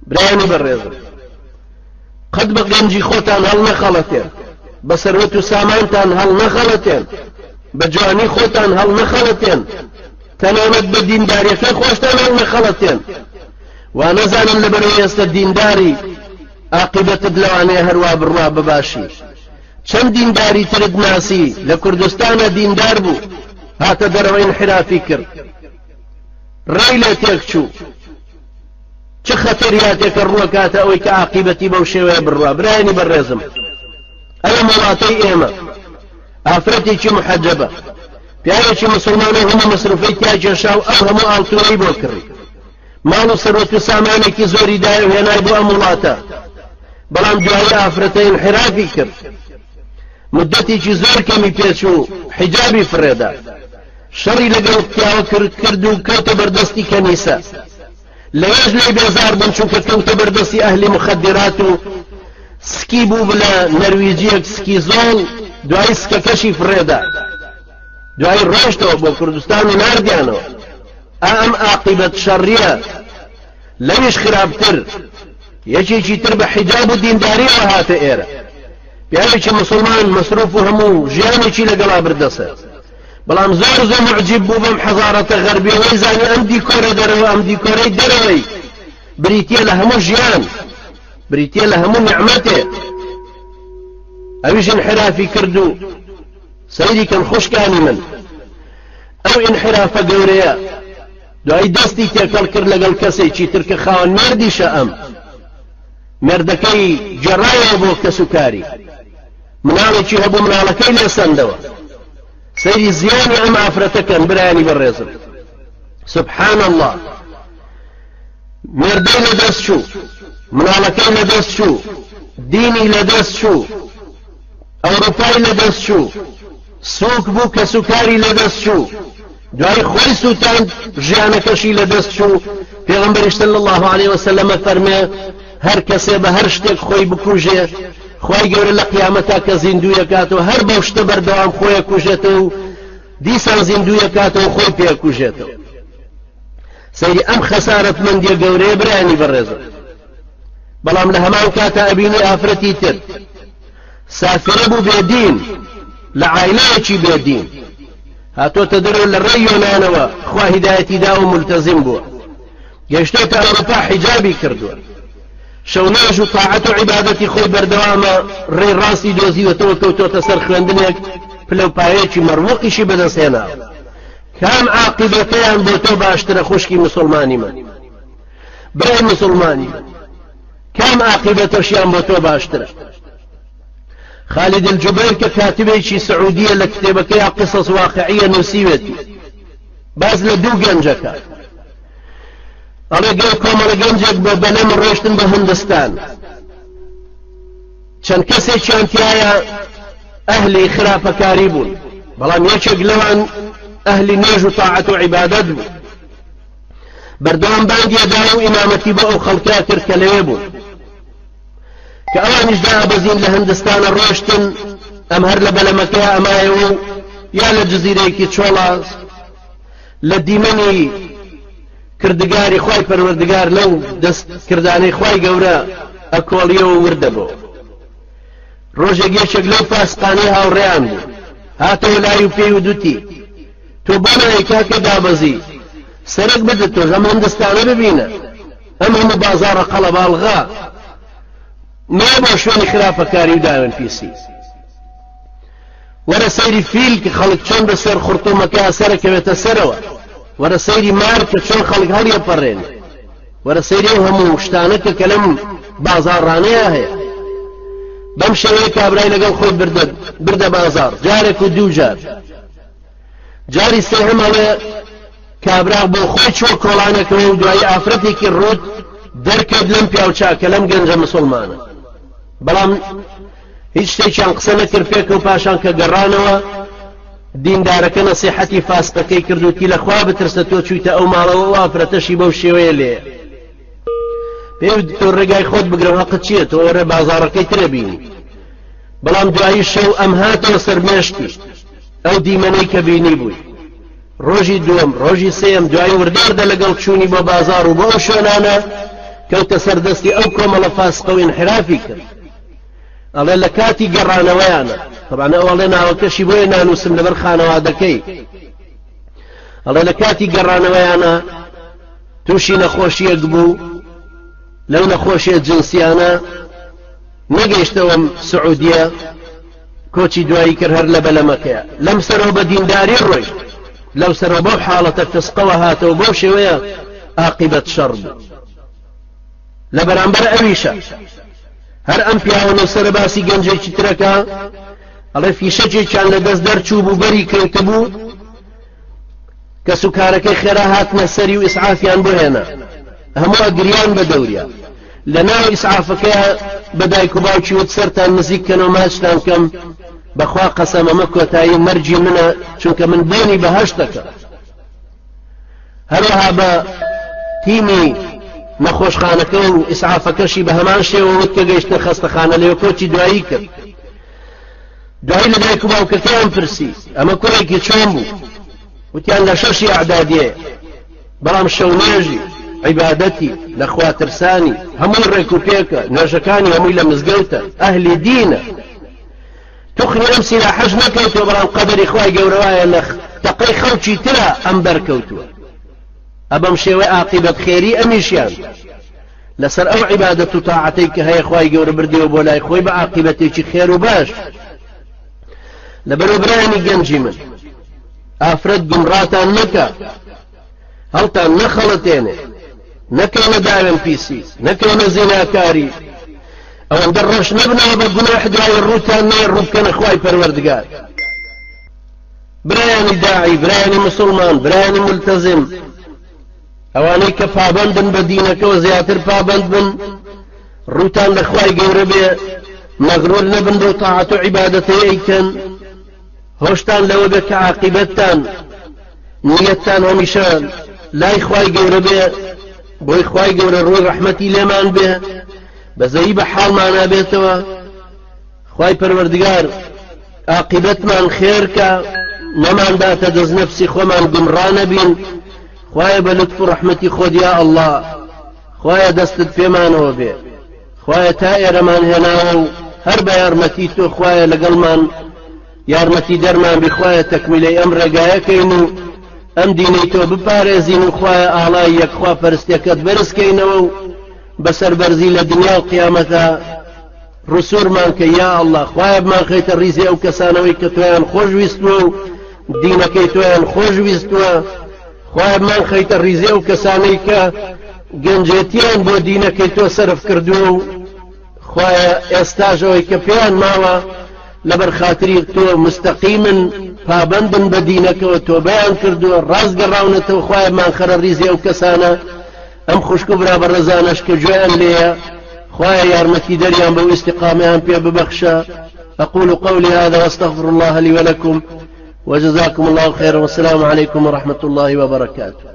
برایانی بەڕێزم قەت بە گەنجی خۆتان هەڵ نەخەڵەتێن بە سەروەت و سامانتان هەڵ نەخەڵەتێن بە جوانی خۆتان هەڵ نەخەڵەتێن تەنانەت بە دینداریەکە خۆشتان هەڵ نەخەڵەتێن وا نەزانم لەبەرەوەی ئێستا دینداری عاقبەتت لەوانەیە هەروە بڕوا بەباشی چەند دینداری ترت ناسی لە کوردستانە دیندار بوو هاتە دەرەوەی انحرافی کرد ڕێی لێ تێک چوو چه خەتەریاتێکە ڕووەکاتە ئەوەی کە عاقبەتی بەو شێوەیە بڕوا برایانی بەڕێزم ئەوە وڵاتەی ئێمە ئافرەتێکی محەجەبە پیاوێکی مسلمانە هەموو مەسروفەی تیا کێشاو ئەو هەموو ئاڵتوۆی بۆ کڕی ماڵ و سەرۆت و سامانێکی زۆری دایە و هێنای بۆ ئەم وڵاتە بەڵام دوای ئافرەتەی انحرافی کرد مدەتێکی زۆر کەمی پێچوو حیجابی فڕێدا شەڕی لەگەڵ پیاوە کرد و کەوتە بەردەستی کەنیسە لەوێژ لێی بێزار بوون چونکە کەوتە بەردەستی ئەهلی مخدرات و سکی بوو لە نەرویجیەک سکی زۆڵ دوای سکەکەشی فڕێدا دوای ڕۆشتەوە بۆ کوردستان و ناردیانەوە ئەم عاقبەت شەڕیە لەویش خراپتر یەکێکی تر بە حیجاب و دینداریەوە هاتە ئێرە پیاوێکی مسلمان مەسروف و هەموو ژیانێکی لەگەڵا بردەسە بەڵام زۆر زۆر معجب بوو بەم حەزارەتە غەربیەوەی زانی ئەم دیکۆرە دەرەوە ئەم دیکۆرەی دەرەوەی بریتیە لە هەموو ژیان بریتیە لە هەموو نعمەتێ ئەویش انحرافی کرد و سەیری کەم خوشکانی من ئەو انحرافە گەورەیە دوای دەستی تێکەڵ کرد لەگەڵ کەسێکی تر کە خاوەن مێردیشە ئەم مێردەکەی جێڕایەوە بۆ کەسوکاری مناڵێکی هەبوو مناڵەکەی لێ سەندەوە سەیری زیانی ئەم ئافرەتەکەن برایانی بەڕێزم سبحان الله مێردەی لەدەست چوو مناڵەکەی لەدەست چوو دینی لەدەست چوو ئەوروپای لەدەست چوو سووک بوو کەسوکاری لەدەست چوو دوای خۆی سووتاند ژیانەکەشی لەدەست چوو پێغەمبەری صلی الله عليه وسلم فەرمێ هەر کەسێ بە هەر شتێک خۆی بکوژێ خوای گەورە لە قیامەتا کە زیندوویەکاتەوە هەر بەو شتە بەردەوام خۆی کوژێتەوە و دیسان زیندوویەکاتەوە خۆی پێکوژێتەوە سەیری ئەم خەسارەتمەندیە گەورەیە برایانی بەڕێزم بەڵام لە هەمان کاتە ئەبینی ئافرەتی تر سافرە بوو بێدین لە عایلەیەکی بێدین هاتۆتە دەرەوە لە ڕێی یۆنانەوە خوا هیدایەتی دا و ملتەزم بووە گەیشتۆتە ئەوروپا حیجابی کردووە شەوناژ و تاعەت و عیبادەتی خۆی بەردەوامە ڕێی ڕاستی دۆزیوەتەوە کەوتۆتە سەر خوێندنێک پلەپایەکی مەڕووقیشی بەدەستهێناوە کام عاقبەتەیان بۆ تۆ باشترە خوشکی مسلمانی من برای مسلمانی من کام عاقبەتەشیان بۆ تۆ باشترە خالد الجبير ككاتبێکی سعودیە لە کتێبەکەی قصص واقعیە نووسیوێتی باز لە دوو گەنجەکە ئەڵێ کۆمەڵە گەنجێک بە بەلەم ڕۆشتن بە هەندستان چەند کەسێکیان تایە ئەهلی خراپەکاری بوون بەڵام یەکێک لەوان ئەهلی نێژ و تاعەت و عیبادەت بوو بەردەوام بانگیەدا و ئیمامەتی بۆ ئەو خەڵکا کرد کە لەوێ بوون کە ئەوانیش دابەزین لە هەندستانە ڕۆشتن ئەم هەر لە بەلەمەکەی ئەمایەوە و یا لە جزیرەیەکی چۆڵاس لە دیمەنی کردگاری خوای پەروەردگار لەو دەستکردانەی خوای گەورە ئەکۆڵیەوە وردەبوو ڕۆژێک یەکێک لەو فاسقانەی هاوڕێیان بوو هاتەوە لای و پێی و دوتی تۆ بۆ نایە کاکە دابەزی سەرک بدە تۆ ئەم هەندستانە ببینە ئەم هەموو بازاڕە قەڵەباڵغا ما بۆ شوێنی خراپەکاری و داوێن پیسی وەرە سەیری فیل کە خەڵک چۆن بەسەر خوڕتومەکە سەرەکەوێتە سەرەوە وەرە سەیری مار کە چۆن خەڵک هەڵیەپەڕێن وەرە سەیری ئەو هەموو شتانە کە لەم بازاڕانەیە هەیە بەم شێوەیە کابرای لەگەڵ خۆی بردە بازار جارێک و دوو جار جاری سێهەم ئەڵێ کابرا بۆ خۆی چوە کۆڵانەکەەوە و دوای ئافرەتێکی ڕوت دەرکەوت لەم پیاوچاکە لەم گەنجە مسلمانە بەڵام هیچ شتێکیان قسە نەکرد پێکە و پاشان کە گەڕانەوە دیندارەکە نەسیحەتی فاسقەکەی کرد و تی لەخوا بترسە تۆ چوویتە ئەو ماڵەوە و ئافرەتەشی بەو شێوەیە لێ پێی تۆ ڕێگای خۆت بگرەوە حەقت چییە تۆ وەرە بازاڕەکەی ترە بینی بەڵام دوایی شەو ئەم هاتەوە سەر مێشتی ئەو دیمەنەی کە بینی بووی ڕۆژی دووەم ڕۆژی سێم دوای ورداردە لەگەڵ چوونی بۆ بازار و بۆ ئەو شوێنانە کەوتە سەردەستی ئەو کۆمەڵە فاسقە و انحرافی کرد. ئەڵێ لە کاتی گەڕانەوەیانە، طبعا ئەوڵێ ناوەکەشی بۆیە نانووسم لەبەر خانەوادەکەی، ئەڵێ لە کاتی گەڕانەوەیانە تووشی نەخۆشیەک بوو، لەو نەخۆشیە جنسیانە نەگەیشتەوە سعودیە، کۆچی دوایی کرد هەر لە بەلەمەکەیە. لەم سەرەوە بە دینداری ڕۆی، لەو سەرەوە بەو حاڵەتە فسقەوە هاتەوە، بەو شێوەیە عاقبەت شەڕ بوو. لە بەرامبەر ئەویشە هەر ئەم پیاوە سەر باسی گەنجێکی ترەکە، ئەڵێ فیشەکێکیان لە دەست دەرچوو بوو، بەری کەوتە بوو کە سوکارەکەی خێرا هاتنە سەری و ئیسعافیان بۆ هێنا، هەموو گریان بە دەوریا. لە ناو ئیسعافەکەیە بە دایک و باوکی وت سەرتان نزیک کەنەوە ماچتان کەم، بەخوا قەسەم ئەمە کۆتایی مەرجی منە، چونکە من بۆنی بەهەشتەکە. هەروەها بە تیمی نەخۆشخانەکە و ئیسعافەکەشی بە هەمان شێوە وت کە گەیشتە خەستەخانە، لێوە کۆچی دوایی کرد. دوایی لە دایک و باوکەکەیان پرسی ئەمە کوڕێکی چۆن بوو؟ وتیان لە 6 ئەعدادیە، بەڵام شەونێژی عیبادەتی لە خواترسانی هەمووی ڕێک و پێکە، نوێژەکانی هەمووی لە مزگەوتە، ئەهلی دینە. توخنی ئەم سیلاحەش نەکەوتەوە، بەڵام قەدەری خوای گەورەوایە لە تەقەی خەڵکی ترە ئەم بەرکەوتووە. ئەبەم شێوەی عاقبەت خێری ئەمیشیان لەسەر ئەو عیبادەت و تاعەتەی کە هەیە خوای گەورە بردیەوە بۆ لای خۆی بە عاقبەتێکی خێر و باش. لەبەرەوە برایانی گەنجی من، ئافرەت گومڕاتان نەکە، هەڵتان نەخەڵەتێنێ، نەکەونە داوێن پیسی، نەکەونە زیناکاری، ئەوەندە ڕەش نەبنەوە بە گوناح دوای ڕووتان نێ ڕووبکەنە خوای پەروەردگار. برایانی داعی، برایانی مسلمان، برایانی ملتەزم، ئەوانەی کە پابەندن بە دینەکەەوە زیاتر پابەند بن، ڕووتان لە خوای گەورە بێ، مەغرور نەبن بۆ تاعەت و عیبادەتەی ئەیکەن، هۆشتان لەوە بێ کە عاقبەتتان نیەتتان هەمیشە لای خوای گەورە بێ، بۆی خوای گەورە ڕووی ڕەحمەتی لێمان بێ، بەزەیی بە حاڵمانە بێتەوە، خوای پەروەردگار عاقبەتمان خێرکە، نەمانداتە دەست نەفسی خۆمان گومڕا نەبین. خوایە بە لوتف و ڕەحمەتی خۆت یا ئەڵڵا، خوایە دەستت پێمانەوە بێ، خوایە تا ئێرەمان هێناوە و هەر بە یارمەتی تۆ خوایە لەگەڵمان یارمەتی دەرمان بی، خوایە تەکمیلەی ئەم ڕێگایەکەین و ئەم دینەی تۆ بپارێزین و خوایە ئاڵای یەکخوا پەرستیەکەت بەرزکەینەوە و بەسەر بەرزی لە دنیا و قیامەتە ڕسوورمان کە یا ئەڵڵا، خوایە بمان خەیتە ڕیزی ئەو کەسانەوەی کە تۆیان خۆشویستووە و دینەکەی تۆیان خۆشویستووە، خوایە بمان خەیتە ڕیزی ئەو کەسانەی کە گەنجێتیان بۆ دینەکەی تۆ سەرف کردووە و خوایە ئێستاش ئەوەی کە پێیان ماوە لەبەر خاتری تۆ مستەقیمن پابەندن بە دینەکەەوە تۆ بەیان کردووە، ڕازگەڕاونەتەوە، خوایە بمان خەرە ڕیزی ئەو کەسانە ئەم خوشک و برا بەڕێزانەش کە گوێیان لێیە، خوایە یارمەتی دەریان بەو ئیستیقامەیان پێ ببەخشە. أقول قولي هذا واستغفر الله لي ولكم وجزاكم الله خيرا والسلام عليكم ورحمة الله وبركاته.